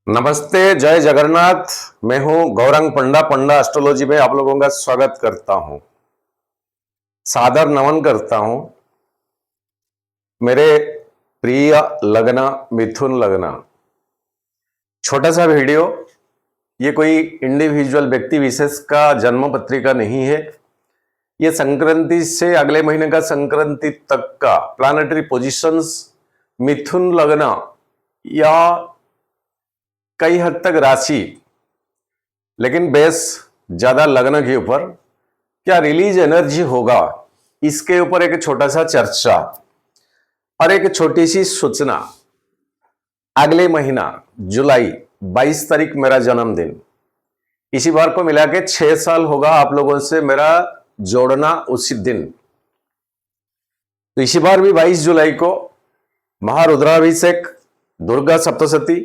नमस्ते, जय जगन्नाथ। मैं हूं गौरंग पंडा। पंडा एस्ट्रोलॉजी में आप लोगों का स्वागत करता हूं, सादर नमन करता हूं। मेरे प्रिय लग्न मिथुन लग्न, छोटा सा वीडियो। ये कोई इंडिविजुअल व्यक्ति विशेष का जन्म पत्रिका नहीं है। ये संक्रांति से अगले महीने का संक्रांति तक का प्लानेटरी पोजीशंस, मिथुन लग्न या कई हद तक राशि, लेकिन बेस ज्यादा लग्न के ऊपर क्या रिलीज एनर्जी होगा, इसके ऊपर एक छोटा सा चर्चा और एक छोटी सी सूचना। अगले महीना जुलाई 22 तारीख मेरा जन्मदिन, इसी बार को मिला के 6 साल होगा आप लोगों से मेरा जोड़ना उसी दिन। तो इसी बार भी 22 जुलाई को महारुद्राभिषेक, दुर्गा सप्तशती,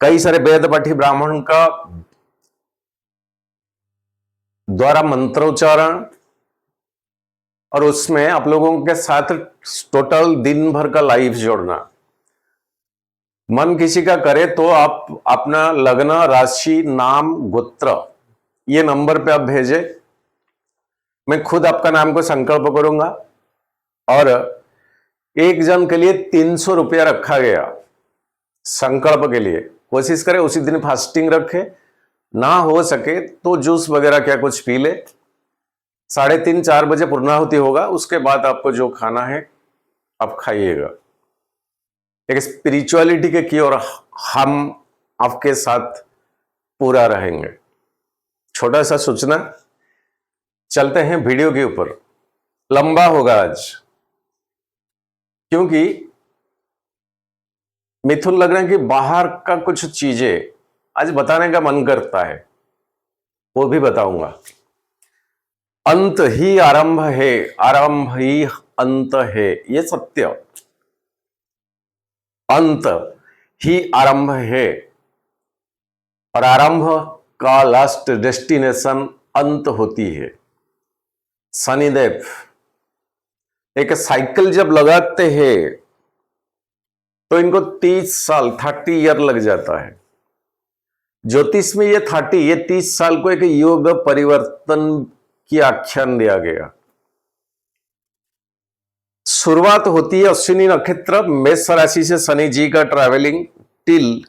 कई सारे वेद पाठी ब्राह्मण का द्वारा मंत्रोच्चारण, और उसमें आप लोगों के साथ टोटल दिन भर का लाइव जोड़ना। मन किसी का करे तो आप अपना लग्न, राशि, नाम, गोत्र ये नंबर पे आप भेजे। मैं खुद आपका नाम को संकल्प करूंगा और एक जन के लिए 300 रुपया रखा गया संकल्प के लिए। कोशिश करें उसी दिन फास्टिंग रखे, ना हो सके तो जूस वगैरह क्या कुछ पी ले। 3:30-4 बजे पूर्णाहुति होगा, उसके बाद आपको जो खाना है आप खाइएगा। एक स्पिरिचुअलिटी के की ओर हम आपके साथ पूरा रहेंगे। छोटा सा सूचना, चलते हैं वीडियो के ऊपर। लंबा होगा आज, क्योंकि मिथुन लग्न की बाहर का कुछ चीजें आज बताने का मन करता है, वो भी बताऊंगा। अंत ही आरंभ है, आरंभ ही अंत है, ये सत्य। अंत ही आरंभ है और आरंभ का लास्ट डेस्टिनेशन अंत होती है। शनिदेव एक साइकिल जब लगाते हैं तो इनको 30 साल 30 ईयर लग जाता है। ज्योतिष में ये 30 साल को एक योग परिवर्तन की आख्यान दिया गया। शुरुआत होती है अश्विनी नक्षत्र, मेष राशि से शनि जी का ट्रैवलिंग टिल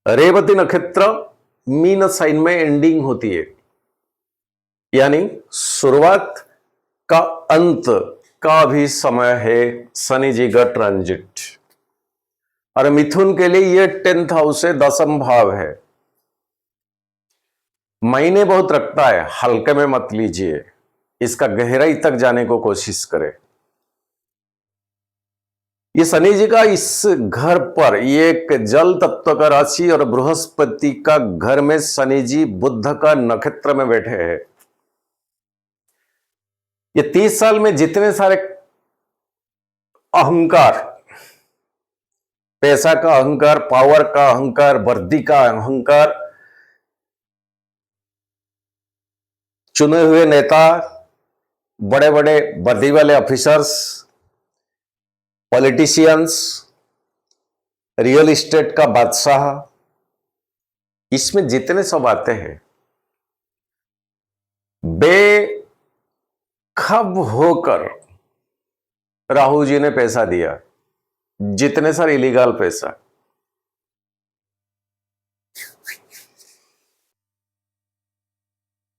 रेवती नक्षत्र मीन साइन में एंडिंग होती है, यानी शुरुआत का अंत का भी समय है शनि जी का ट्रांजिट। और मिथुन के लिए यह 10th हाउस से 10म भाव है। महीने बहुत रखता है, हल्के में मत लीजिए, इसका गहराई तक जाने को कोशिश करें। ये शनि जी का इस घर पर, ये एक जल तत्व का राशि और बृहस्पति का घर में शनि जी बुध का नक्षत्र में बैठे हैं। ये 30 साल में जितने सारे अहंकार, पैसा का अहंकार, पावर का अहंकार, वर्दी का अहंकार, चुने हुए नेता, बड़े बड़े वर्दी वाले ऑफिसर्स, पॉलिटिशियंस, रियल एस्टेट का बादशाह, इसमें जितने सब आते हैं, बेखब होकर राहु जी ने पैसा दिया। जितने सारे इलीगल पैसा,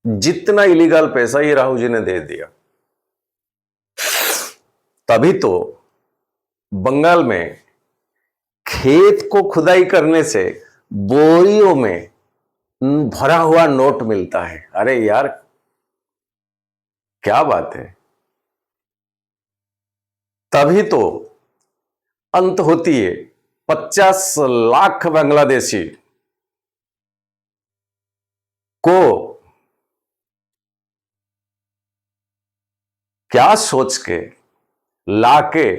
जितना इलीगल पैसा ये राहु जी ने दे दिया। तभी तो बंगाल में खेत को खुदाई करने से बोरियों में भरा हुआ नोट मिलता है। अरे यार, क्या बात है। तभी तो अंत होती है 50 लाख बांग्लादेशी को क्या सोच के लाके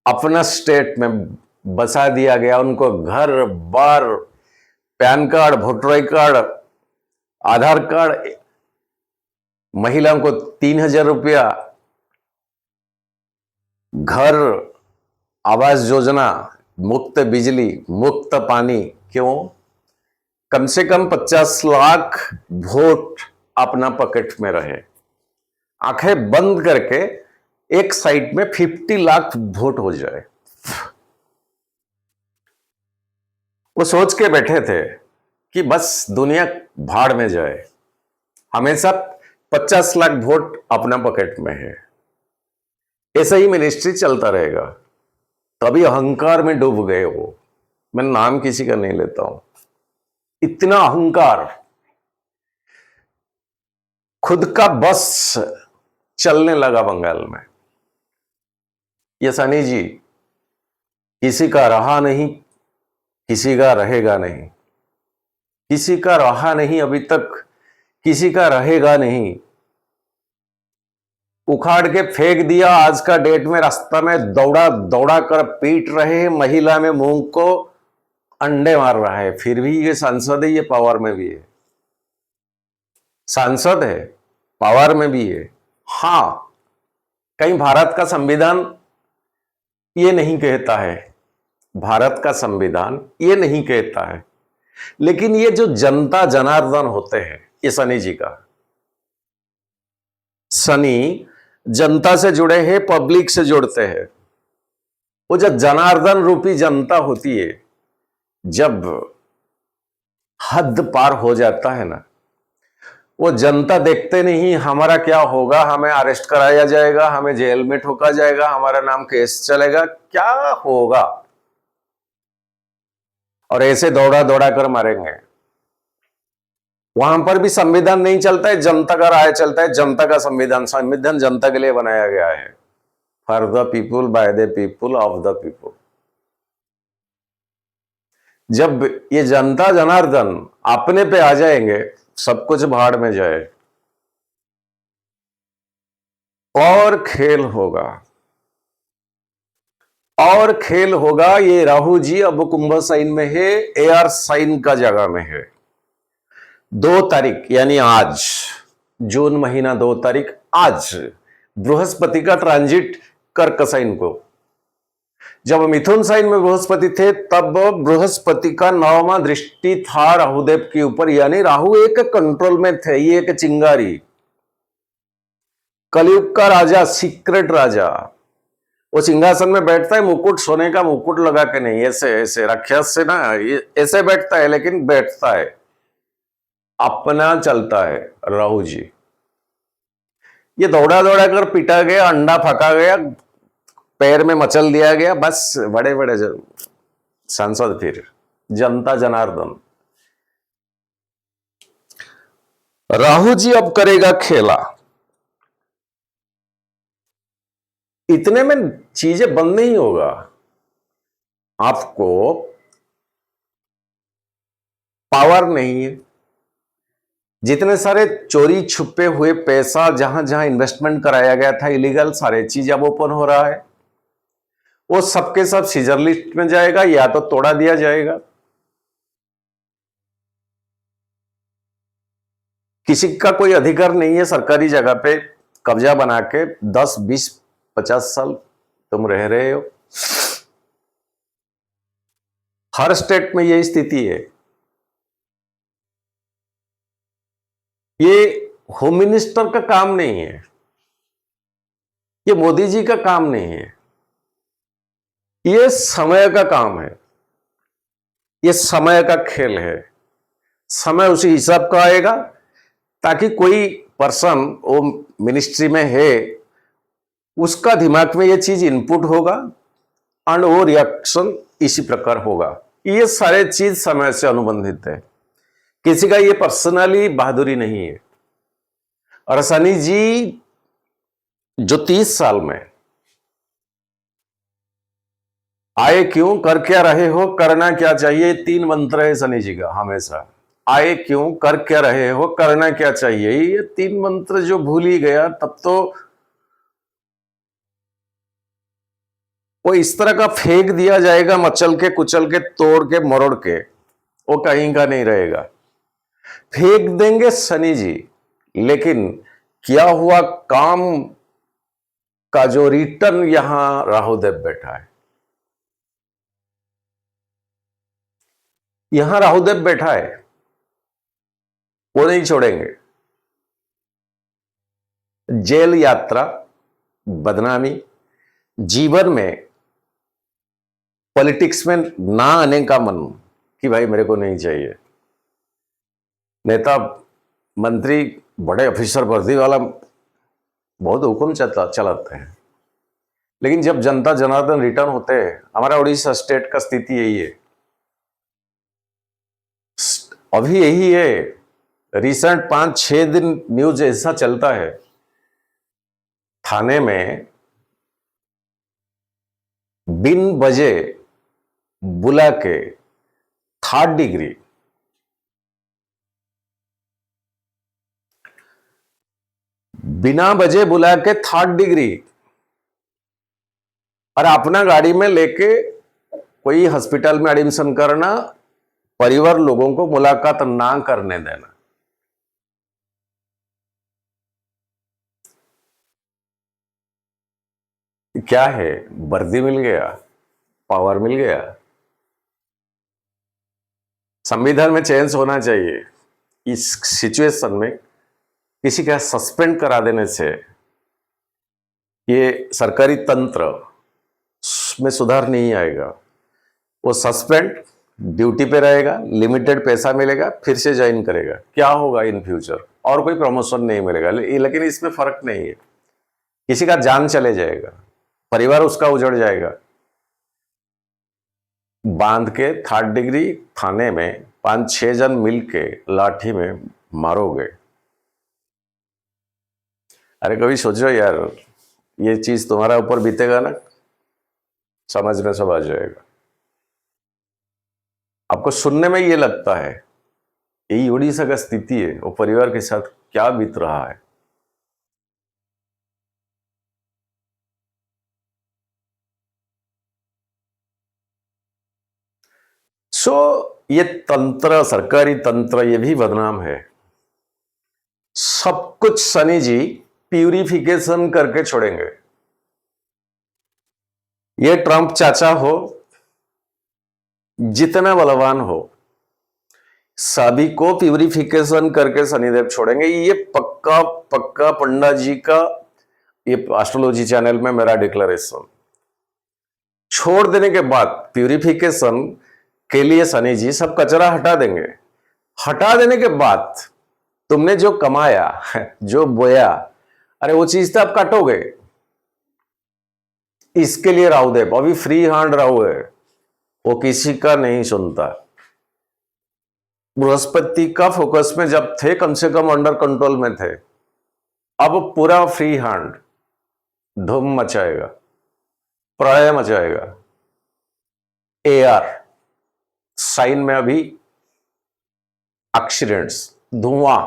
अपना स्टेट में बसा दिया गया। उनको घर बार, PAN card, voter I card, Aadhaar card, महिलाओं को 3,000 रुपया, घर आवास योजना, मुक्त बिजली, मुक्त पानी। क्यों? कम से कम 50 लाख वोट अपना पॉकेट में रहे। आंखें बंद करके एक साइड में 50 लाख वोट हो जाए। वो सोच के बैठे थे कि बस दुनिया भाड़ में जाए, हमेशा 50 लाख वोट अपना पॉकेट में है, ऐसा ही मिनिस्ट्री चलता रहेगा। तभी अहंकार में डूब गए वो। मैं नाम किसी का नहीं लेता हूं। इतना अहंकार, खुद का बस चलने लगा बंगाल में। ये सनी जी, किसी का रहा नहीं, किसी का रहेगा नहीं, किसी का रहा नहीं अभी तक, किसी का रहेगा नहीं। उखाड़ के फेंक दिया। आज का डेट में रास्ता में दौड़ा दौड़ा कर पीट रहे हैं। महिला में मूंग को अंडे मार रहा है, फिर भी ये सांसद है, ये पावर में भी है। सांसद है, पावर में भी है। हां, कहीं भारत का संविधान ये नहीं कहता है, भारत का संविधान ये नहीं कहता है, लेकिन ये जो जनता जनार्दन होते हैं, ये सनी जी का, सनी जनता से जुड़े हैं, पब्लिक से जुड़ते हैं। वो जब जनार्दन रूपी जनता होती है, जब हद पार हो जाता है ना, वो जनता देखते नहीं हमारा क्या होगा, हमें अरेस्ट कराया जाएगा, हमें जेल में ठोका जाएगा, हमारा नाम केस चलेगा, क्या होगा, और ऐसे दौड़ा दौड़ा कर मारेंगे। वहां पर भी संविधान नहीं चलता है, जनता का राय चलता है। जनता का संविधान, संविधान जनता के लिए बनाया गया है। For the people, by the people, of the people. जब ये जनता जनार्दन अपने पे आ जाएंगे, सब कुछ भाड़ में जाए। और खेल होगा, और खेल होगा। ये राहु जी अब कुंभ साइन में है, एयर साइन का जगह में है। 2 तारीख यानी आज, जून महीना 2 तारीख, आज बृहस्पति का ट्रांजिट कर्क साइन को। जब मिथुन साइन में बृहस्पति थे, तब बृहस्पति का 9वां दृष्टि था राहुदेव के ऊपर, यानी राहु एक कंट्रोल में थे। ये एक चिंगारी, कलयुग का राजा, सीक्रेट राजा। वो सिंहासन में बैठता है, मुकुट सोने का मुकुट लगा के नहीं, ऐसे ऐसे राक्षस से ना, ऐसे बैठता है, लेकिन बैठता है, अपना चलता है राहु जी। ये दौड़ा दौड़ा कर पीटा गया, अंडा फका गया, पैर में मचल दिया गया, बस बड़े बड़े सांसद, फिर जनता जनार्दन। राहु जी अब करेगा खेला। इतने में चीजें बंद नहीं होगा। आपको पावर नहीं है, जितने सारे चोरी छुपे हुए पैसा जहां जहां इन्वेस्टमेंट कराया गया था इलीगल, सारे चीज अब ओपन हो रहा है। वो सबके सब सीजर लिस्ट में जाएगा, या तो तोड़ा दिया जाएगा। किसी का कोई अधिकार नहीं है सरकारी जगह पे कब्जा बना के 10, 20, 50 साल तुम रह रहे हो। हर स्टेट में यही स्थिति है। ये होम मिनिस्टर का काम नहीं है, ये मोदी जी का काम नहीं है, ये समय का काम है, ये समय का खेल है। समय उसी हिसाब का आएगा ताकि कोई पर्सन वो मिनिस्ट्री में है, उसका दिमाग में ये चीज इनपुट होगा और वो रिएक्शन इसी प्रकार होगा। ये सारे चीज समय से अनुबंधित है, किसी का ये पर्सनली बहादुरी नहीं है। और सनी जी जो 30 साल में आए क्यों, कर क्या रहे हो, करना क्या चाहिए, 3 मंत्र है सनी जी का हमेशा। आए क्यों, कर क्या रहे हो, करना क्या चाहिए, ये 3 मंत्र जो भूल ही गया, तब तो वो इस तरह का फेंक दिया जाएगा, मचल के कुचल के तोड़ के मरोड़ के, वो कहीं का नहीं रहेगा। फेंक देंगे सनी जी, लेकिन किया हुआ काम का जो रिटर्न यहां राहुदेव बैठा है, यहां राहुदेव बैठा है, वो नहीं छोड़ेंगे। जेल यात्रा, बदनामी, जीवन में पॉलिटिक्स में ना आने का मन कि भाई मेरे को नहीं चाहिए। नेता, मंत्री, बड़े ऑफिसर, वर्दी वाला बहुत हुक्म चलाते हैं, लेकिन जब जनता जनार्दन रिटर्न होते हैं, हमारा उड़ीसा स्टेट का स्थिति यही है, अभी यही है। रिसेंट 5-6 दिन न्यूज ऐसा चलता है, थाने में बिन बजे बुला के 3rd डिग्री, बिना बजे बुला के 3rd डिग्री, और अपना गाड़ी में लेके कोई हॉस्पिटल में एडमिशन करना, परिवार लोगों को मुलाकात ना करने देना। क्या है? वर्दी मिल गया, पावर मिल गया। संविधान में चेंज होना चाहिए। इस सिचुएशन में किसी का सस्पेंड करा देने से ये सरकारी तंत्र में सुधार नहीं आएगा। वो सस्पेंड, ड्यूटी पे रहेगा, लिमिटेड पैसा मिलेगा, फिर से ज्वाइन करेगा। क्या होगा इन फ्यूचर? और कोई प्रमोशन नहीं मिलेगा। लेकिन इसमें फर्क नहीं है, किसी का जान चले जाएगा, परिवार उसका उजड़ जाएगा। बांध के 3rd डिग्री थाने में 5-6 जन मिलके लाठी में मारोगे। अरे कभी सोचो यार, ये चीज तुम्हारा ऊपर बीतेगा ना, समझ में सब आ जाएगा। आपको सुनने में ये लगता है यही उड़ीसा का स्थिति है, वो परिवार के साथ क्या बीत रहा है। ये तंत्र, सरकारी तंत्र, ये भी बदनाम है। सब कुछ सनी जी प्यूरिफिकेशन करके छोड़ेंगे। ये ट्रंप चाचा हो, जितना बलवान हो, सभी को प्यूरिफिकेशन करके शनिदेव छोड़ेंगे। ये पक्का पक्का पंडा जी का ये एस्ट्रोलॉजी चैनल में मेरा डिक्लेरेशन। छोड़ देने के बाद प्यूरिफिकेशन के लिए शनि जी सब कचरा हटा देंगे। हटा देने के बाद तुमने जो कमाया, जो बोया, अरे वो चीज तो आप काटोगे। इसके लिए राहुदेव अभी फ्री हैंड राहु है, वो किसी का नहीं सुनता। बृहस्पति का फोकस में जब थे, कम से कम अंडर कंट्रोल में थे। अब पूरा फ्री हैंड, धूम मचाएगा, प्रलय मचाएगा। AR साइन में अभी एक्सीडेंट्स, धुआं,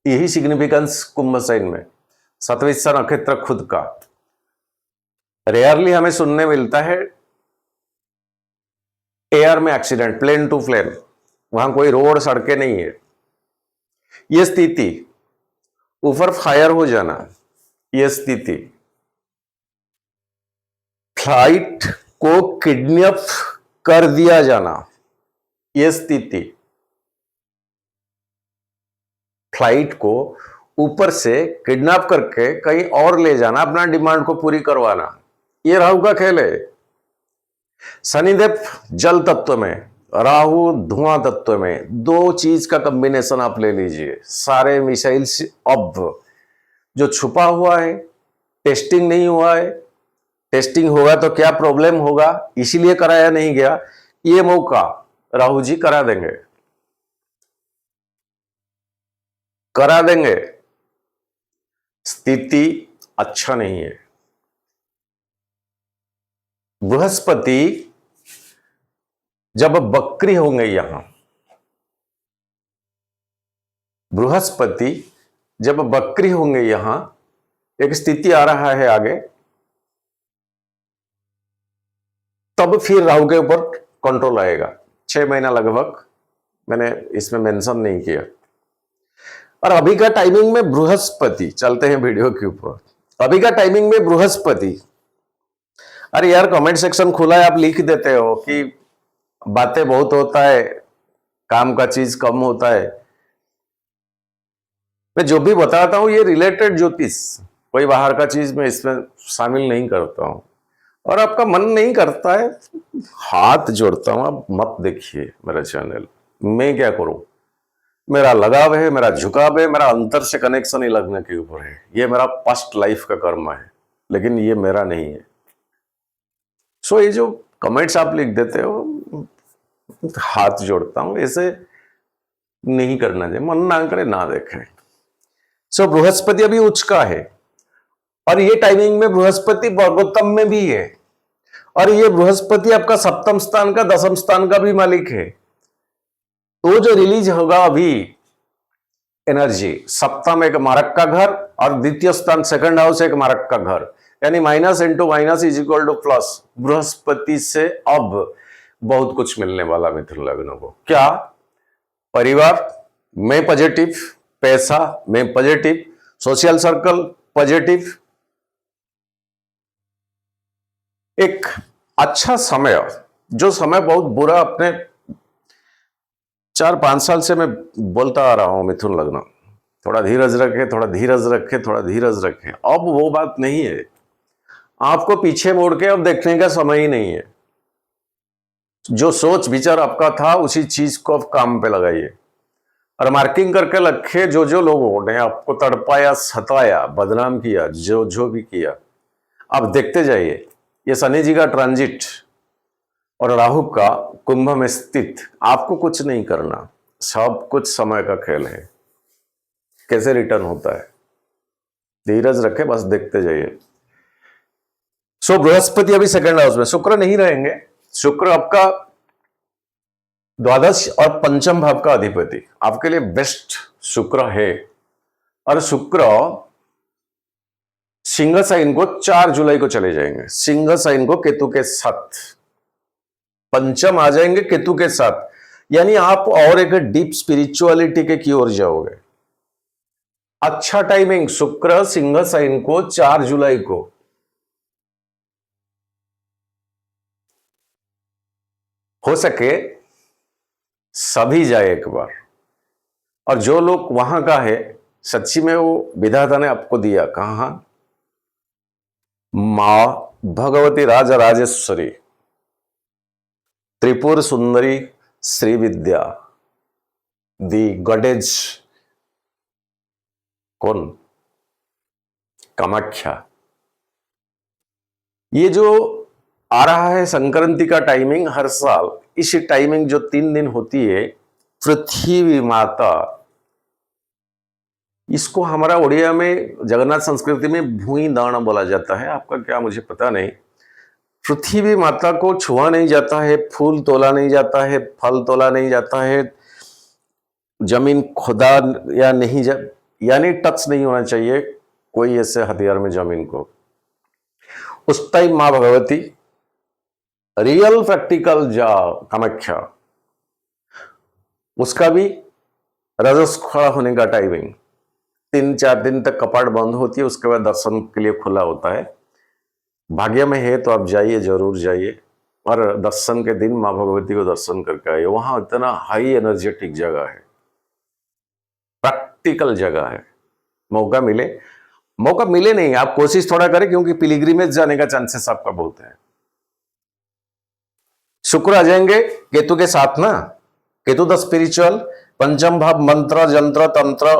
यही सिग्निफिकेंस कुंभ साइन में। 27 नक्षत्र खुद का रेयरली हमें सुनने मिलता है। एयर में एक्सीडेंट, प्लेन टू प्लेन, वहां कोई रोड सड़कें नहीं है। यह स्थिति, ऊपर फायर हो जाना, यह स्थिति, फ्लाइट को किडनैप कर दिया जाना, यह स्थिति, फ्लाइट को ऊपर से किडनैप करके कहीं और ले जाना, अपना डिमांड को पूरी करवाना, यह राहु का खेल है। शनिदेव जल तत्व में, राहु धुआं तत्व में, दो चीज का कॉम्बिनेशन आप ले लीजिए। सारे मिसाइल्स अब जो छुपा हुआ है, टेस्टिंग नहीं हुआ है, टेस्टिंग होगा तो क्या प्रॉब्लम होगा, इसीलिए कराया नहीं गया, ये मौका राहु जी करा देंगे, करा देंगे। स्थिति अच्छा नहीं है। बृहस्पति जब बकरी होंगे, यहां बृहस्पति जब बकरी होंगे, यहां एक स्थिति आ रहा है आगे, तब फिर राहु के ऊपर कंट्रोल आएगा। 6 महीना लगभग, मैंने इसमें मेंशन नहीं किया। और अभी का टाइमिंग में बृहस्पति, चलते हैं वीडियो के ऊपर। अभी का टाइमिंग में बृहस्पति, अरे यार कमेंट सेक्शन खुला है, आप लिख देते हो कि बातें बहुत होता है, काम का चीज कम होता है। मैं जो भी बताता हूं ये रिलेटेड ज्योतिष, कोई बाहर का चीज मैं इसमें शामिल नहीं करता हूं। और आपका मन नहीं करता है, हाथ जोड़ता हूं, आप मत देखिए मेरा चैनल। मैं क्या करूं, मेरा लगाव है, मेरा झुकाव है, मेरा अंतर से कनेक्शन ही लगने के ऊपर है। ये मेरा पास्ट लाइफ का कर्म है, लेकिन ये मेरा नहीं है। सो ये जो कमेंट्स आप लिख देते हो, हाथ जोड़ता हूं, ऐसे नहीं करना चाहिए। मन ना करे ना देखे। सो बृहस्पति अभी उच्च का है, और ये टाइमिंग में बृहस्पति भागवतम में भी है, और ये बृहस्पति आपका सप्तम स्थान का, दसम स्थान का भी मालिक है। तो जो रिलीज होगा अभी एनर्जी, सप्तम एक मारक का घर और द्वितीय स्थान सेकंड हाउस एक मारक का घर, यानी minus into minus is equal two plus. Brihaspati से अब बहुत कुछ मिलने वाला मिथुन लग्न को। क्या? परिवार में पॉजिटिव, पैसा में पॉजिटिव, सोशल सर्कल पॉजिटिव, एक अच्छा समय। जो समय बहुत बुरा अपने 4-5 साल से मैं बोलता आ रहा हूं, मिथुन लग्न थोड़ा धीरज रखे, थोड़ा धीरज रखे, थोड़ा धीरज रखे। अब वो बात नहीं है। आपको पीछे मोड़ के अब देखने का समय ही नहीं है। जो सोच विचार आपका था उसी चीज को अब काम पे लगाइए, और मार्किंग करके रखे। जो जो लोगों ने आपको तड़पाया, सताया, बदनाम किया, जो जो भी किया, आप देखते जाइए। ये शनि जी का ट्रांजिट और राहु का कुंभ में स्थित, आपको कुछ नहीं करना, सब कुछ समय का खेल है। कैसे रिटर्न होता है, धीरज रखे, बस देखते जाइए। सो बृहस्पति अभी सेकंड हाउस में, शुक्र नहीं रहेंगे। शुक्र आपका द्वादश और पंचम भाव का अधिपति, आपके लिए बेस्ट शुक्र है। और शुक्र सिंह साइन को 4 जुलाई को चले जाएंगे। सिंह साइन को केतु के साथ पंचम आ जाएंगे, केतु के साथ। यानी आप और एक डीप स्पिरिचुअलिटी के की ओर जाओगे। अच्छा टाइमिंग, शुक्र सिंह साइन को 4 जुलाई को। हो सके सभी जाए एक बार। और जो लोग वहां का है, सच्ची में वो विधाता ने आपको दिया। कहा? मां भगवती राजा राजेश्वरी, त्रिपुर सुंदरी, श्री विद्या, दी गॉडेज कौन? कामाख्या। ये जो आ रहा है संक्रांति का टाइमिंग, हर साल इसी टाइमिंग जो 3 दिन होती है, पृथ्वी माता, इसको हमारा उड़िया में, जगन्नाथ संस्कृति में भूई दान बोला जाता है। आपका क्या मुझे पता नहीं। पृथ्वी माता को छुआ नहीं जाता है, फूल तोला नहीं जाता है, फल तोला नहीं जाता है, जमीन खुदा या नहीं यानी टच नहीं होना चाहिए कोई ऐसे हथियार में जमीन को। उस टाइम मां भगवती रियल प्रैक्टिकल जा कामाख्या, उसका भी रजस खड़ा होने का टाइमिंग 3-4 दिन तक कपाट बंद होती है, उसके बाद दर्शन के लिए खुला होता है। भाग्य में है तो आप जाइए, जरूर जाइए, और दर्शन के दिन मां भगवती को दर्शन करके आइए। वहां इतना हाई एनर्जेटिक जगह है, प्रैक्टिकल जगह है। मौका मिले नहीं, आप कोशिश थोड़ा करें, क्योंकि पिलग्रिमेज जाने का चांसेस आपका बहुत है। शुक्र आ जाएंगे केतु के साथ ना, केतु द स्पिरिचुअल, पंचम भाव मंत्र जंत्र तंत्र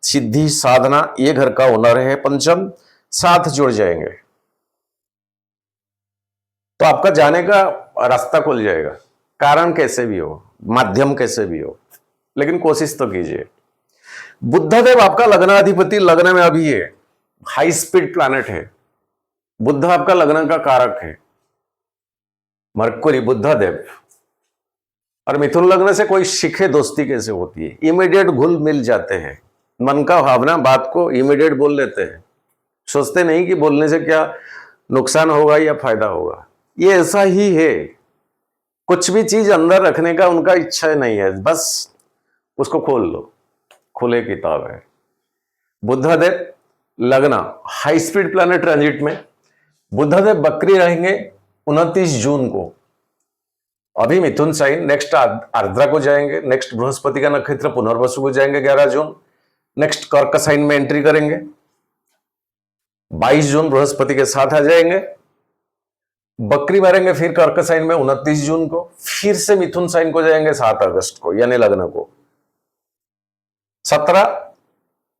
सिद्धि साधना, ये घर का ओनर है। पंचम साथ जुड़ जाएंगे तो आपका जाने का रास्ता खुल जाएगा। कारण कैसे भी हो, माध्यम कैसे भी हो, लेकिन कोशिश तो कीजिए। बुद्धदेव आपका लग्नाधिपति लग्न में अभी है, हाई स्पीड प्लैनेट है। बुद्ध आपका लग्न का कारक है, मरकुरी बुद्धदेव। और मिथुन लग्न से कोई शिखे दोस्ती कैसे होती है, इमीडिएट घुल मिल जाते हैं। मन का भावना बात को इमीडिएट बोल लेते हैं, सोचते नहीं कि बोलने से क्या नुकसान होगा या फायदा होगा। ये ऐसा ही है, कुछ भी चीज अंदर रखने का उनका इच्छा नहीं है, बस उसको खोल लो, खुले किताब है। बुद्धदेव लग्न हाई स्पीड प्लैनेट ट्रांजिट में, बुद्धदेव बकरी रहेंगे 29 जून को, अभी मिथुन साइन, नेक्स्ट आर्द्रा को जाएंगे, नेक्स्ट बृहस्पति का नक्षत्र पुनर्वसु को जाएंगे 11 जून, नेक्स्ट कर्क साइन में एंट्री करेंगे, 22 जून बृहस्पति के साथ आ जाएंगे, बकरी मारेंगे फिर कर्क साइन में 29 जून को, फिर से मिथुन साइन को जाएंगे 7 अगस्त को यानी लग्न को। 17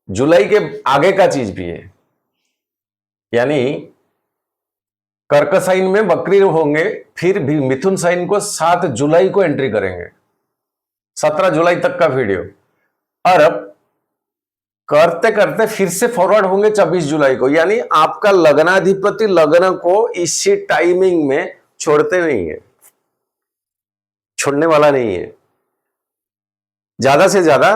जुलाई के आगे का चीज भी है, यानी कर्क साइन में बकरी होंगे, फिर भी मिथुन साइन को 7 जुलाई को एंट्री करेंगे, 17 जुलाई तक का वीडियो। और अब करते करते फिर से फॉरवर्ड होंगे 24 जुलाई को, यानी आपका लग्नाधिपति लग्न को इसी टाइमिंग में छोड़ते नहीं है, छोड़ने वाला नहीं है। ज्यादा से ज्यादा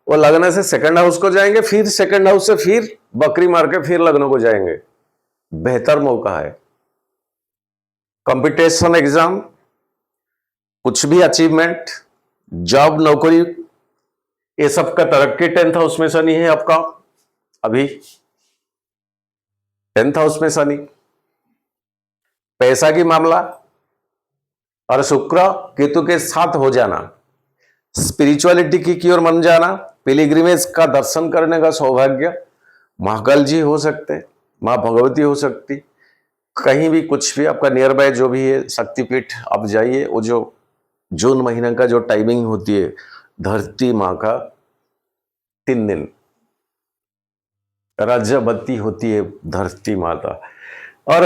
वो लग्न से सेकंड हाउस को जाएंगे, फिर सेकंड हाउस से फिर बकरी मार के फिर लग्न को जाएंगे। बेहतर मौका है। कंपटीशन एग्जाम, कुछ भी अचीवमेंट, जॉब, नौकरी, ये सब का तरक्की 10th हाउस में शनि है आपका, अभी 10th हाउस में शनि। पैसा की मामला और शुक्र केतु के साथ हो जाना, स्पिरिचुअलिटी की ओर मन जाना, पिलिग्रिमेज का दर्शन करने का सौभाग्य, महाकाल जी हो सकते, मां भगवती हो सकती, कहीं भी कुछ भी आपका नियर बाय जो भी है शक्तिपीठ आप जाइए। वो जो जून महीने का जो टाइमिंग होती है धरती माँ का 3 दिन रजबती होती है धरती माता। और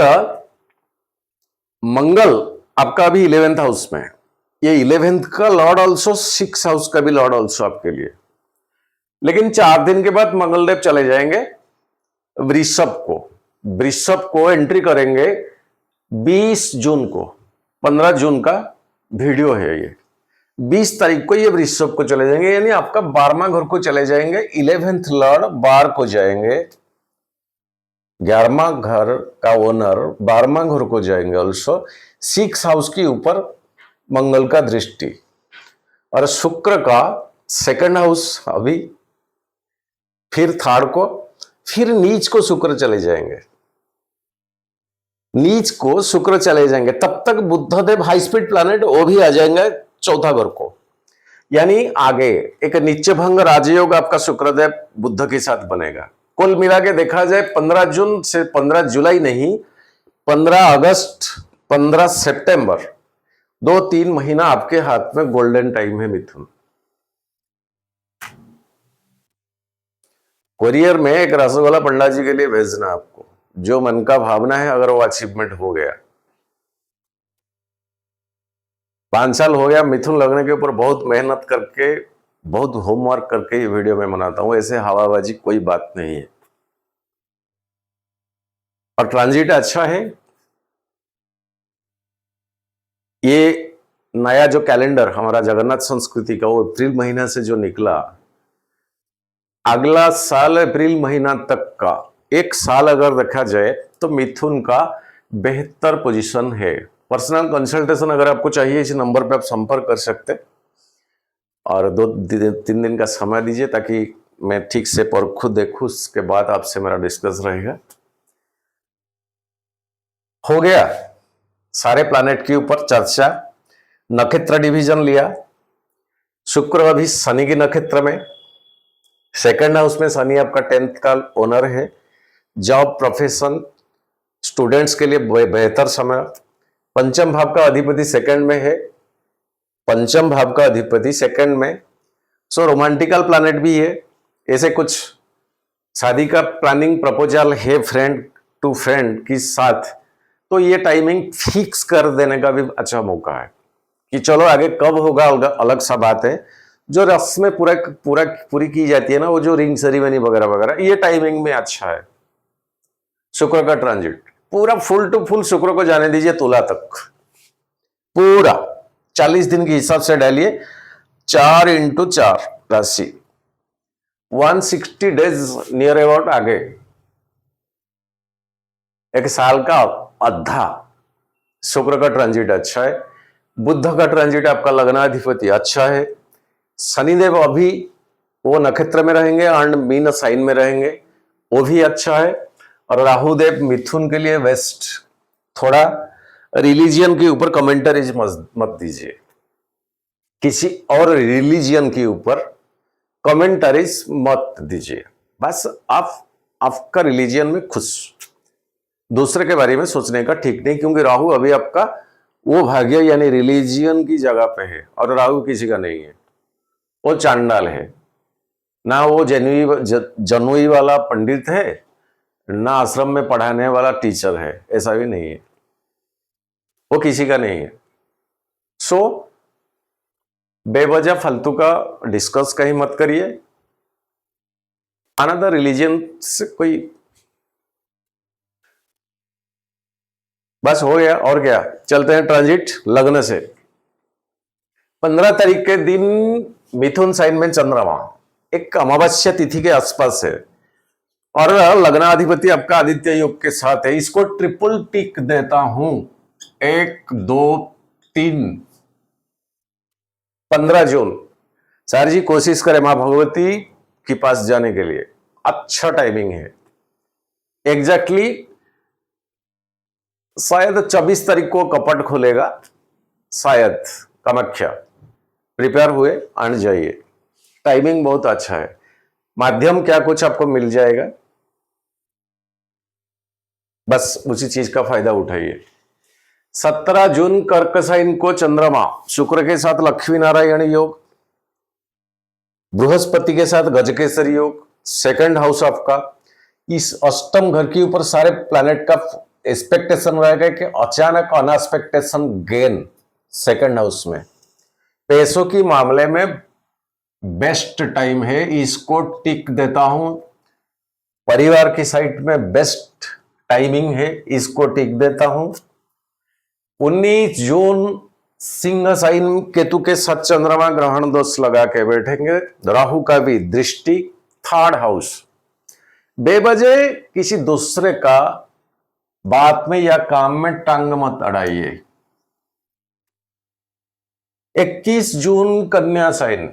मंगल आपका अभी 11th हाउस में, ये 11th का लॉर्ड ऑल्सो 6 हाउस का भी लॉर्ड ऑल्सो आपके लिए। लेकिन 4 दिन के बाद मंगलदेव चले जाएंगे वृषभ को, वृषभ को एंट्री करेंगे 20 जून को, 15 जून का वीडियो है ये, 20 तारीख को ये वृषभ को चले जाएंगे, यानी आपका 12वां घर को चले जाएंगे। 11th लॉर्ड 12 को जाएंगे, 11वां घर का ओनर 12वां घर को जाएंगे ऑल्सो। 6 हाउस के ऊपर मंगल का दृष्टि, और शुक्र का सेकंड हाउस अभी, फिर थर्ड को, फिर नीच को शुक्र चले जाएंगे, नीच को शुक्र चले जाएंगे। तब तक बुद्धदेव हाई स्पीड प्लैनेट वो भी आ जाएंगे 4था घर को, यानी आगे एक नीचे भंग राजयोग आपका शुक्रदेव बुद्ध के साथ बनेगा। कुल मिला के देखा जाए 15 जून से 15 जुलाई नहीं, 15 अगस्त 15 सितंबर 2-3 महीना आपके हाथ में गोल्डन टाइम है मिथुन। कोरियर में एक रसगोला पंडा जी के लिए भेजना आपको, जो मन का भावना है, अगर वो अचीवमेंट हो गया। 5 साल हो गया मिथुन लगने के ऊपर बहुत मेहनत करके, बहुत होमवर्क करके ये वीडियो में मनाता हूं, ऐसे हवाबाजी कोई बात नहीं है। और ट्रांजिट अच्छा है। ये नया जो कैलेंडर हमारा जगन्नाथ संस्कृति का, वो अप्रैल महीना से जो निकला, अगला साल अप्रैल महीना तक का 1 साल अगर देखा जाए तो मिथुन का बेहतर पोजीशन है। पर्सनल कंसल्टेशन अगर आपको चाहिए, इस नंबर पे आप संपर्क कर सकते, और 2-3 दिन का समय दीजिए ताकि मैं ठीक से परखूं देखूं, उसके बाद आपसे मेरा डिस्कस रहेगा। हो गया सारे प्लैनेट के ऊपर चर्चा। नक्षत्र डिवीजन लिया, शुक्र अभी शनि के नक्षत्र में, सेकंड हाउस में शनि आपका 10th का ओनर है। जॉब, प्रोफेशन, स्टूडेंट्स के लिए बेहतर समय। पंचम भाव का अधिपति सेकंड में है, पंचम भाव का अधिपति सेकंड में, सो रोमांटिकल प्लैनेट भी है। ऐसे कुछ शादी का प्लानिंग, प्रपोजल है फ्रेंड टू फ्रेंड के साथ, तो ये टाइमिंग फिक्स कर देने का भी अच्छा मौका है कि चलो आगे कब होगा अलग सा बात है। जो रस्में पूरी की जाती है ना, वो जो रिंग सेरेमनी वगैरह वगैरह, ये टाइमिंग में अच्छा है। शुक्र का ट्रांजिट पूरा फुल टू फुल शुक्र को जाने दीजिए तुला तक, पूरा 40 दिन के हिसाब से डालिए, 4 × 4 राशि, 160 डेज नियर अबाउट आगे, 1 साल का आधा शुक्र का ट्रांजिट अच्छा है। बुध का ट्रांजिट आपका लग्नाधिपति अच्छा है। शनिदेव अभी वो नक्षत्र में रहेंगे और मीन साइन में रहेंगे, वो भी अच्छा है। और राहुदेव मिथुन के लिए वेस्ट, थोड़ा रिलीजियन के ऊपर कमेंटरीज मत दीजिए, किसी और रिलीजियन के ऊपर कमेंटरीज मत दीजिए। बस आप आपका रिलीजियन में खुश, दूसरे के बारे में सोचने का ठीक नहीं, क्योंकि राहु अभी आपका वो भाग्य यानी रिलीजियन की जगह पे है, और राहु किसी का नहीं है, वो चांडाल है। ना वो जनुई वाला पंडित है, ना आश्रम में पढ़ाने वाला टीचर है, ऐसा भी नहीं है, वो किसी का नहीं है। सो बेवजह फालतू का डिस्कस कहीं मत करिए। अनदर रिलीजन से कोई, बस हो गया और क्या। चलते हैं ट्रांजिट लग्न से। 15 तारीख के दिन मिथुन साइन में चंद्रमा एक अमावस्या तिथि के आसपास है, और लग्नाधिपति आपका आदित्य योग के साथ है। इसको ट्रिपल टिक देता हूं, 1 2 3 15 जून। सर जी कोशिश करें मां भगवती के पास जाने के लिए, अच्छा टाइमिंग है। एग्जैक्टली शायद 24 तारीख को कपट खुलेगा, शायद कामाख्या। प्रिपेयर हुए आने जाइए, टाइमिंग बहुत अच्छा है। माध्यम क्या कुछ आपको मिल जाएगा, बस उसी चीज का फायदा उठाइए। 17 जून कर्क साइन को चंद्रमा शुक्र के साथ लक्ष्मी नारायण योग, बृहस्पति के साथ गजकेसरी योग, सेकंड हाउस आपका। इस अष्टम घर के ऊपर सारे प्लैनेट का एक्सपेक्टेशन रहेगा कि अचानक अनएक्सपेक्टेशन गेन सेकंड हाउस में। पैसों के मामले में बेस्ट टाइम है, इसको टिक देता हूं। परिवार की साइड में बेस्ट टाइमिंग है, इसको टिक देता हूं। 19 जून सिंह साइन केतु के साथ चंद्रमा ग्रहण दोष लगा के बैठेंगे, राहु का भी दृष्टि थर्ड हाउस। बेवजह किसी दूसरे का बात में या काम में टांग मत अड़ाइए। 21 जून कन्या साइन,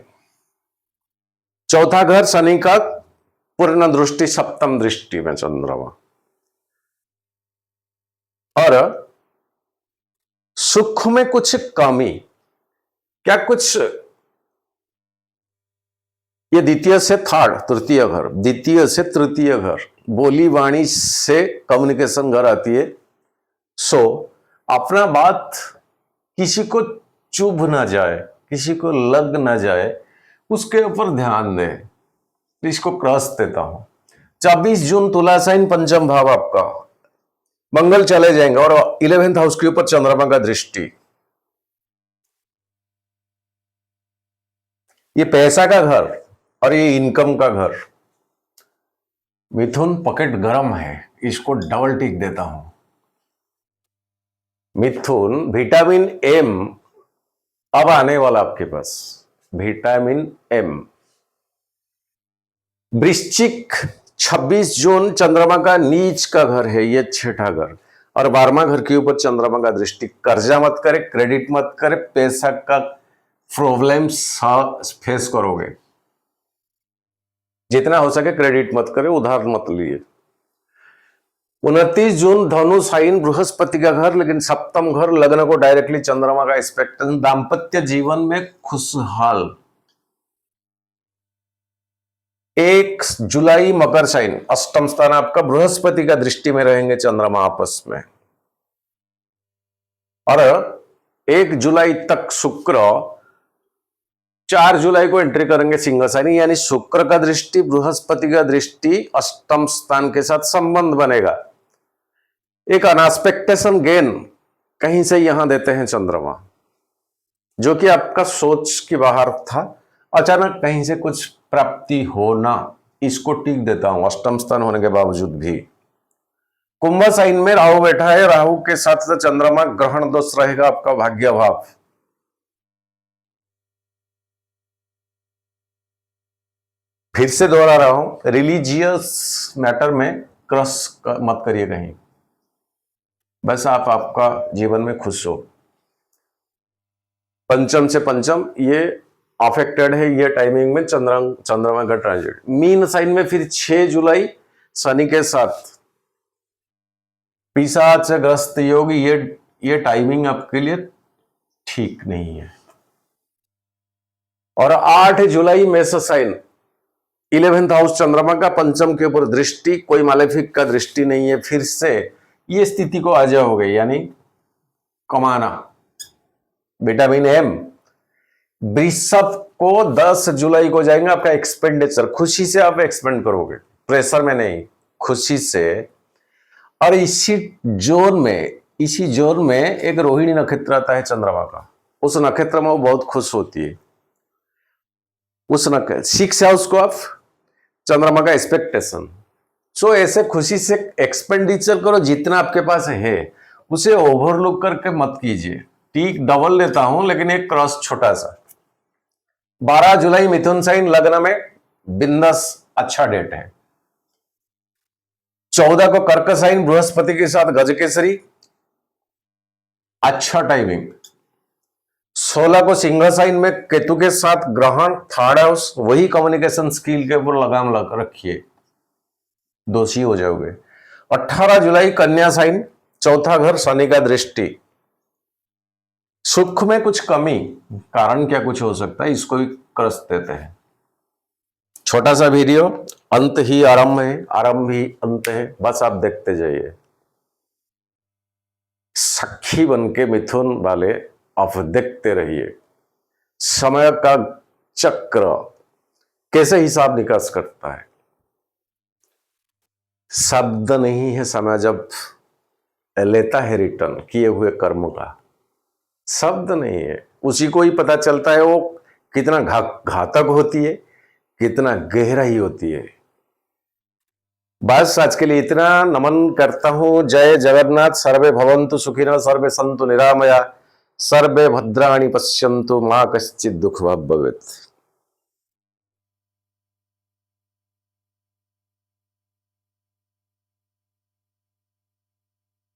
चौथा घर शनि का पूर्ण दृष्टि, सप्तम दृष्टि में चंद्रमा। और सुख में कुछ कमी, क्या कुछ, ये द्वितीय से थर्ड तृतीय घर, द्वितीय से तृतीय घर, बोली वाणी से कम्युनिकेशन घर आती है। सो अपना बात किसी को चुभ ना जाए, किसी को लग ना जाए, उसके ऊपर ध्यान दें। इसको क्रॉस देता हूं। 24 जून तुला साइन पंचम भाव आपका, मंगल चले जाएंगे और 11th हाउस के ऊपर चंद्रमा का दृष्टि। ये पैसा का घर और ये इनकम का घर। मिथुन पॉकेट गरम है, इसको डबल टिक देता हूं। मिथुन विटामिन एम अब आने वाला आपके पास, विटामिन एम। वृश्चिक 26 जून चंद्रमा का नीच का घर है, ये छठा घर, और 12वां घर के ऊपर चंद्रमा का दृष्टि। कर्जा मत करे, क्रेडिट मत करे, पैसा का प्रॉब्लम फेस करोगे। जितना हो सके क्रेडिट मत करे, उधार मत लिए। 29 जून धनु साइन बृहस्पति का घर, लेकिन सप्तम घर लग्न को डायरेक्टली चंद्रमा का एक्सपेक्टेशन। दाम्पत्य जीवन में खुशहाल। 1 जुलाई मकर साइन, अष्टम स्थान आपका, बृहस्पति का दृष्टि में रहेंगे चंद्रमा आपस में। और 1 जुलाई तक शुक्र, 4 जुलाई को एंट्री करेंगे सिंह साइन, यानी शुक्र का दृष्टि, बृहस्पति का दृष्टि, अष्टम स्थान के साथ संबंध बनेगा। एक अनएक्सपेक्टेशन गेन कहीं से यहां देते हैं चंद्रमा, जो कि आपका सोच के बाहर था, अचानक कहीं से कुछ प्राप्ति होना, इसको टिक देता हूं अष्टम स्थान होने के बावजूद भी। कुंभ साइन में राहु बैठा है, राहु के साथ चंद्रमा ग्रहण दोष रहेगा आपका भाग्य भाव। फिर से दोहरा रहा हूं, रिलीजियस मैटर में क्रॉस मत करिए कहीं, बस आप आपका जीवन में खुश हो। पंचम से पंचम ये अफेक्टेड है, ये टाइमिंग में चंद्रमा का ट्रांजिट। मीन साइन में फिर 6 जुलाई शनि के साथ पिशाच ग्रस्त योग, ये टाइमिंग आपके लिए ठीक नहीं है। और 8 जुलाई मेष साइन 11th हाउस चंद्रमा का पंचम के ऊपर दृष्टि, कोई मालेफिक का दृष्टि नहीं है, फिर से ये स्थिति को अजय हो गई, यानी कमाना, विटामिन एम। वृषभ को 10 जुलाई को जाएंगे आपका एक्सपेंडिचर, खुशी से आप एक्सपेंड करोगे, प्रेशर में नहीं, खुशी से। और इसी जोन में एक रोहिणी नक्षत्र आता है चंद्रमा का, उस नक्षत्र में वो बहुत खुश होती है। उस नक्षत्र 6 हाउस को आप चंद्रमा का एक्सपेक्टेशन, सो ऐसे खुशी से एक्सपेंडिचर करो, जितना आपके पास है उसे ओवरलुक करके मत कीजिए। टीक डबल लेता हूं लेकिन एक क्रॉस छोटा सा। 12 जुलाई मिथुन साइन लग्न में, बिंदास अच्छा डेट है। 14 को कर्क साइन बृहस्पति के साथ गजकेसरी, अच्छा टाइमिंग। 16 को सिंह साइन में केतु के साथ ग्रहण, थर्ड हाउस, वही कम्युनिकेशन स्किल के ऊपर लगाम लग रखिए, दोषी हो जाओगे। 18 जुलाई कन्या साइन, चौथा घर, शनि का दृष्टि, सुख में कुछ कमी, कारण क्या कुछ हो सकता है, इसको भी क्रस देते हैं। छोटा सा वीडियो, अंत ही आरंभ है, आरंभ ही अंत है, बस आप देखते जाइए। सखी बन के मिथुन वाले आप देखते रहिए, समय का चक्र कैसे हिसाब निकास करता है। शब्द नहीं है समय जब लेता है रिटर्न किए हुए कर्म का, शब्द नहीं है, उसी को ही पता चलता है वो कितना घातक होती है, कितना गहराई होती है। बस आज के लिए इतना, नमन करता हूं। जय जगन्नाथ। सर्वे भवन्तु सुखिनः, सर्वे सन्तु निरामया, सर्वे भद्राणि पश्यन्तु, मा कश्चित् दुःख भाग् भवेत्।